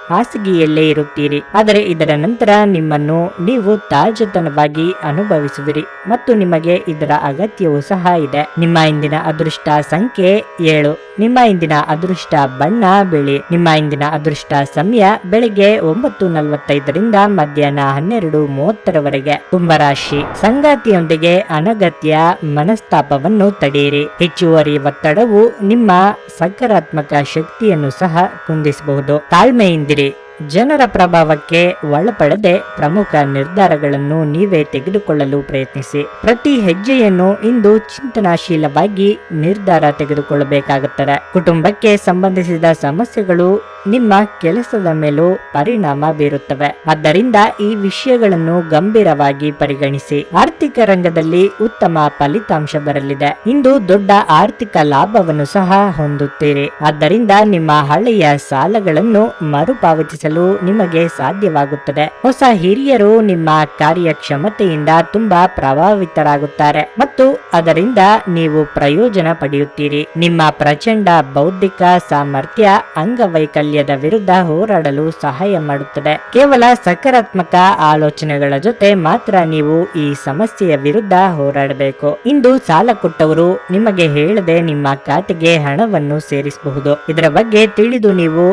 ಹಾಸಿಗೆಯಲ್ಲೇ ಇರುತ್ತೀರಿ. ಆದರೆ ಇದರ ನಂತರ ನಿಮ್ಮನ್ನು ನೀವು ತಾಜತನವಾಗಿ ಅನುಭವಿಸುವಿರಿ ಮತ್ತು ನಿಮಗೆ ಇದರ ಅಗತ್ಯವೂ ಸಹ ಇದೆ. ನಿಮ್ಮ ಇಂದಿನ ಅದೃಷ್ಟ ಸಂಖ್ಯೆ 7. ನಿಮ್ಮ ಇಂದಿನ ಅದೃಷ್ಟ ಬಣ್ಣ ಬಿಳಿ. ನಿಮ್ಮ ಇಂದಿನ ಅದೃಷ್ಟ ಸಮಯ ಬೆಳಗ್ಗೆ 9:45 ಮಧ್ಯಾಹ್ನ 12:30 ಕುಂಭರಾಶಿ. ಸಂಗಾತಿಯೊಂದಿಗೆ ಅನಗತ್ಯ ಮನಸ್ತಾಪವನ್ನು ತಡೆಯಿರಿ. ಹೆಚ್ಚುವರಿ ಒತ್ತಡವು ನಿಮ್ಮ ಸಕಾರಾತ್ಮಕ ಶಕ್ತಿಯನ್ನು ಸಹ ಕುಂದಿಸಬಹುದು. ತಾಳ್ಮೆಯಿಂದಿರಿ. ಜನರ ಪ್ರಭಾವಕ್ಕೆ ಒಳಪಡದೆ ಪ್ರಮುಖ ನಿರ್ಧಾರಗಳನ್ನು ನೀವೇ ತೆಗೆದುಕೊಳ್ಳಲು ಪ್ರಯತ್ನಿಸಿ. ಪ್ರತಿ ಹೆಜ್ಜೆಯನ್ನು ಇಂದು ಚಿಂತನಾಶೀಲವಾಗಿ ನಿರ್ಧಾರ ತೆಗೆದುಕೊಳ್ಳಬೇಕಾಗುತ್ತದೆ. ಕುಟುಂಬಕ್ಕೆ ಸಂಬಂಧಿಸಿದ ಸಮಸ್ಯೆಗಳು ನಿಮ್ಮ ಕೆಲಸದ ಮೇಲೂ ಪರಿಣಾಮ ಬೀರುತ್ತವೆ. ಆದ್ದರಿಂದ ಈ ವಿಷಯಗಳನ್ನು ಗಂಭೀರವಾಗಿ ಪರಿಗಣಿಸಿ. ಆರ್ಥಿಕ ರಂಗದಲ್ಲಿ ಉತ್ತಮ ಫಲಿತಾಂಶ ಬರಲಿದೆ. ಇಂದು ದೊಡ್ಡ ಆರ್ಥಿಕ ಲಾಭವನ್ನು ಸಹ ಹೊಂದುತ್ತೀರಿ. ಆದ್ದರಿಂದ ನಿಮ್ಮ ಹಳೆಯ ಸಾಲಗಳನ್ನು ಮರುಪಾವತಿಸ ಸಾಧಿಸಲು ನಿಮಗೆ ಸಾಧ್ಯವಾಗುತ್ತದೆ. ಹೊಸ ಹಿರಿಯರು ನಿಮ್ಮ ಕಾರ್ಯಕ್ಷಮತೆಯಿಂದ ತುಂಬಾ ಪ್ರಭಾವಿತರಾಗುತ್ತಾರೆ ಮತ್ತು ಅದರಿಂದ ನೀವು ಪ್ರಯೋಜನ ಪಡೆಯುತ್ತೀರಿ. ನಿಮ್ಮ ಪ್ರಚಂಡ ಬೌದ್ಧಿಕ ಸಾಮರ್ಥ್ಯ ಅಂಗವೈಕಲ್ಯದ ವಿರುದ್ಧ ಹೋರಾಡಲು ಸಹಾಯ ಮಾಡುತ್ತದೆ. ಕೇವಲ ಸಕಾರಾತ್ಮಕ ಆಲೋಚನೆಗಳ ಜೊತೆ ಮಾತ್ರ ನೀವು ಈ ಸಮಸ್ಯೆಯ ವಿರುದ್ಧ ಹೋರಾಡಬೇಕು. ಇಂದು ಸಾಲ ಕೊಟ್ಟವರು ನಿಮಗೆ ಹೇಳದೆ ನಿಮ್ಮ ಖಾತೆಗೆ ಹಣವನ್ನು ಸೇರಿಸಬಹುದು. ಇದರ ಬಗ್ಗೆ ತಿಳಿದು ನೀವು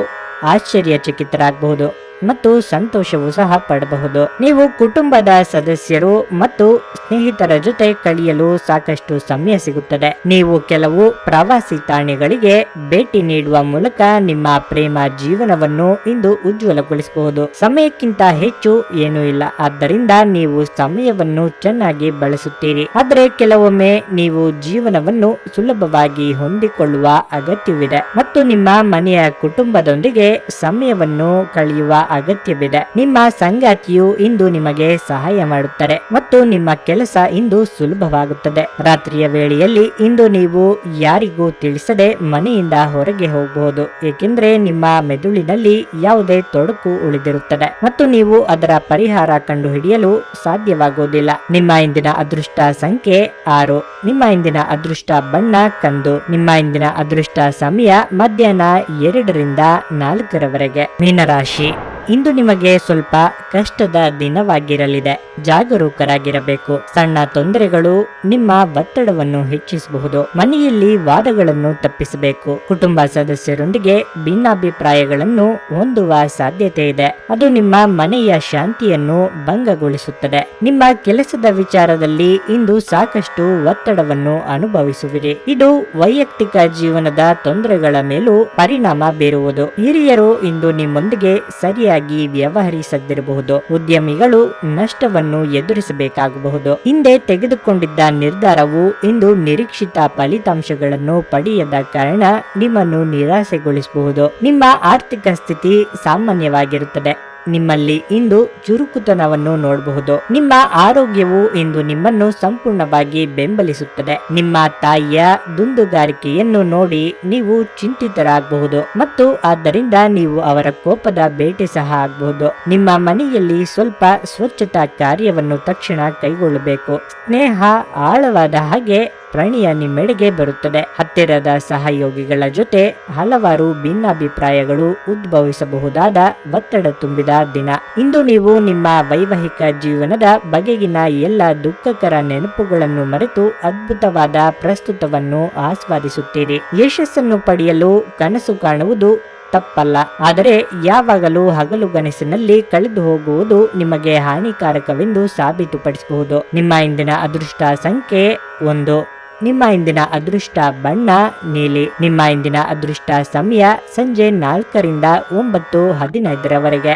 ಆಶ್ಚರ್ಯಚಕಿತರಾಗಬಹುದು ಮತ್ತು ಸಂತೋಷವೂ ಸಹ ಪಡಬಹುದು. ನೀವು ಕುಟುಂಬದ ಸದಸ್ಯರು ಮತ್ತು ಸ್ನೇಹಿತರ ಜೊತೆ ಕಳೆಯಲು ಸಾಕಷ್ಟು ಸಮಯ ಸಿಗುತ್ತದೆ. ನೀವು ಕೆಲವು ಪ್ರವಾಸಿ ತಾಣಗಳಿಗೆ ಭೇಟಿ ನೀಡುವ ಮೂಲಕ ನಿಮ್ಮ ಪ್ರೇಮ ಜೀವನವನ್ನು ಇಂದು ಉಜ್ವಲಗೊಳಿಸಬಹುದು. ಸಮಯಕ್ಕಿಂತ ಹೆಚ್ಚು ಏನೂ ಇಲ್ಲ, ಆದ್ದರಿಂದ ನೀವು ಸಮಯವನ್ನು ಚೆನ್ನಾಗಿ ಬಳಸುತ್ತೀರಿ. ಆದರೆ ಕೆಲವೊಮ್ಮೆ ನೀವು ಜೀವನವನ್ನು ಸುಲಭವಾಗಿ ಹೊಂದಿಕೊಳ್ಳುವ ಅಗತ್ಯವಿದೆ ಮತ್ತು ನಿಮ್ಮ ಮನೆಯ ಕುಟುಂಬದೊಂದಿಗೆ ಸಮಯವನ್ನು ಕಳೆಯುವ ಅಗತ್ಯವಿದೆ. ನಿಮ್ಮ ಸಂಗಾತಿಯು ಇಂದು ನಿಮಗೆ ಸಹಾಯ ಮಾಡುತ್ತಾರೆ ಮತ್ತು ನಿಮ್ಮ ಕೆಲಸ ಇಂದು ಸುಲಭವಾಗುತ್ತದೆ. ರಾತ್ರಿಯ ವೇಳೆಯಲ್ಲಿ ಇಂದು ನೀವು ಯಾರಿಗೂ ತಿಳಿಸದೆ ಮನೆಯಿಂದ ಹೊರಗೆ ಹೋಗಬಹುದು, ಏಕೆಂದರೆ ನಿಮ್ಮ ಮೆದುಳಿನಲ್ಲಿ ಯಾವುದೇ ತೊಡಕು ಉಳಿದಿರುತ್ತದೆ ಮತ್ತು ನೀವು ಅದರ ಪರಿಹಾರ ಕಂಡುಹಿಡಿಯಲು ಸಾಧ್ಯವಾಗುವುದಿಲ್ಲ. ನಿಮ್ಮ ಇಂದಿನ ಅದೃಷ್ಟ ಸಂಖ್ಯೆ 6. ನಿಮ್ಮ ಇಂದಿನ ಅದೃಷ್ಟ ಬಣ್ಣ ಕಂದು. ನಿಮ್ಮ ಇಂದಿನ ಅದೃಷ್ಟ ಸಮಯ ಮಧ್ಯಾಹ್ನ 2 ರಿಂದ 4 ರವರೆಗೆ. ಮೀನರಾಶಿ, ಇಂದು ನಿಮಗೆ ಸ್ವಲ್ಪ ಕಷ್ಟದ ದಿನವಾಗಿರಲಿದೆ. ಜಾಗರೂಕರಾಗಿರಬೇಕು. ಸಣ್ಣ ತೊಂದರೆಗಳು ನಿಮ್ಮ ಒತ್ತಡವನ್ನು ಹೆಚ್ಚಿಸಬಹುದು. ಮನೆಯಲ್ಲಿ ವಾದಗಳನ್ನು ತಪ್ಪಿಸಬೇಕು. ಕುಟುಂಬ ಸದಸ್ಯರೊಂದಿಗೆ ಭಿನ್ನಾಭಿಪ್ರಾಯಗಳನ್ನು ಹೊಂದುವ ಸಾಧ್ಯತೆ ಇದೆ. ಅದು ನಿಮ್ಮ ಮನೆಯ ಶಾಂತಿಯನ್ನು ಭಂಗಗೊಳಿಸುತ್ತದೆ. ನಿಮ್ಮ ಕೆಲಸದ ವಿಚಾರದಲ್ಲಿ ಇಂದು ಸಾಕಷ್ಟು ಒತ್ತಡವನ್ನು ಅನುಭವಿಸುವಿರಿ. ಇದು ವೈಯಕ್ತಿಕ ಜೀವನದ ತೊಂದರೆಗಳ ಮೇಲೂ ಪರಿಣಾಮ ಬೀರುವುದು. ಹಿರಿಯರು ಇಂದು ನಿಮ್ಮೊಂದಿಗೆ ಸರಿಯಾಗಿ ವ್ಯವಹರಿಸದಿರಬಹುದು. ಉದ್ಯಮಿಗಳು ನಷ್ಟವನ್ನು ಎದುರಿಸಬೇಕಾಗಬಹುದು. ಹಿಂದೆ ತೆಗೆದುಕೊಂಡಿದ್ದ ನಿರ್ಧಾರವು ಇಂದು ನಿರೀಕ್ಷಿತ ಫಲಿತಾಂಶಗಳನ್ನು ಪಡೆಯದ ಕಾರಣ ನಿಮ್ಮನ್ನು ನಿರಾಸೆಗೊಳಿಸಬಹುದು. ನಿಮ್ಮ ಆರ್ಥಿಕ ಸ್ಥಿತಿ ಸಾಮಾನ್ಯವಾಗಿರುತ್ತದೆ. ನಿಮ್ಮಲ್ಲಿ ಇಂದು ಚುರುಕುತನವನ್ನು ನೋಡಬಹುದು. ನಿಮ್ಮ ಆರೋಗ್ಯವು ಇಂದು ನಿಮ್ಮನ್ನು ಸಂಪೂರ್ಣವಾಗಿ ಬೆಂಬಲಿಸುತ್ತದೆ. ನಿಮ್ಮ ತಾಯಿಯ ದುಂದುಗಾರಿಕೆಯನ್ನು ನೋಡಿ ನೀವು ಚಿಂತಿತರಾಗಬಹುದು ಮತ್ತು ಆದ್ದರಿಂದ ನೀವು ಅವರ ಕೋಪದ ಬೇಟೆ ಸಹ ಆಗಬಹುದು. ನಿಮ್ಮ ಮನೆಯಲ್ಲಿ ಸ್ವಲ್ಪ ಸ್ವಚ್ಛತಾ ಕಾರ್ಯವನ್ನು ತಕ್ಷಣ ಕೈಗೊಳ್ಳಬೇಕು. ಸ್ನೇಹ ಆಳವಾದ ಹಾಗೆ ಪ್ರಣಯ ನಿಮ್ಮೆಡೆಗೆ ಬರುತ್ತದೆ. ಹತ್ತಿರದ ಸಹಯೋಗಿಗಳ ಜೊತೆ ಹಲವಾರು ಭಿನ್ನಾಭಿಪ್ರಾಯಗಳು ಉದ್ಭವಿಸಬಹುದಾದ ಒತ್ತಡ ತುಂಬಿದ ದಿನ. ಇಂದು ನೀವು ನಿಮ್ಮ ವೈವಾಹಿಕ ಜೀವನದ ಬಗೆಗಿನ ಎಲ್ಲ ದುಃಖಕರ ನೆನಪುಗಳನ್ನು ಮರೆತು ಅದ್ಭುತವಾದ ಪ್ರಸ್ತುತವನ್ನು ಆಸ್ವಾದಿಸುತ್ತೀರಿ. ಯಶಸ್ಸನ್ನು ಪಡೆಯಲು ಕನಸು ಕಾಣುವುದು ತಪ್ಪಲ್ಲ, ಆದರೆ ಯಾವಾಗಲೂ ಹಗಲುಗನಸಿನಲ್ಲಿ ಕಳೆದು ಹೋಗುವುದು ನಿಮಗೆ ಹಾನಿಕಾರಕವೆಂದು ಸಾಬೀತುಪಡಿಸಬಹುದು. ನಿಮ್ಮ ಇಂದಿನ ಅದೃಷ್ಟ ಸಂಖ್ಯೆ 1. ನಿಮ್ಮ ಇಂದಿನ ಅದೃಷ್ಟ ಬಣ್ಣ ನೀಲಿ. ನಿಮ್ಮ ಇಂದಿನ ಅದೃಷ್ಟ ಸಮಯ ಸಂಜೆ 4 ರಿಂದ 9:15 ರವರೆಗೆ.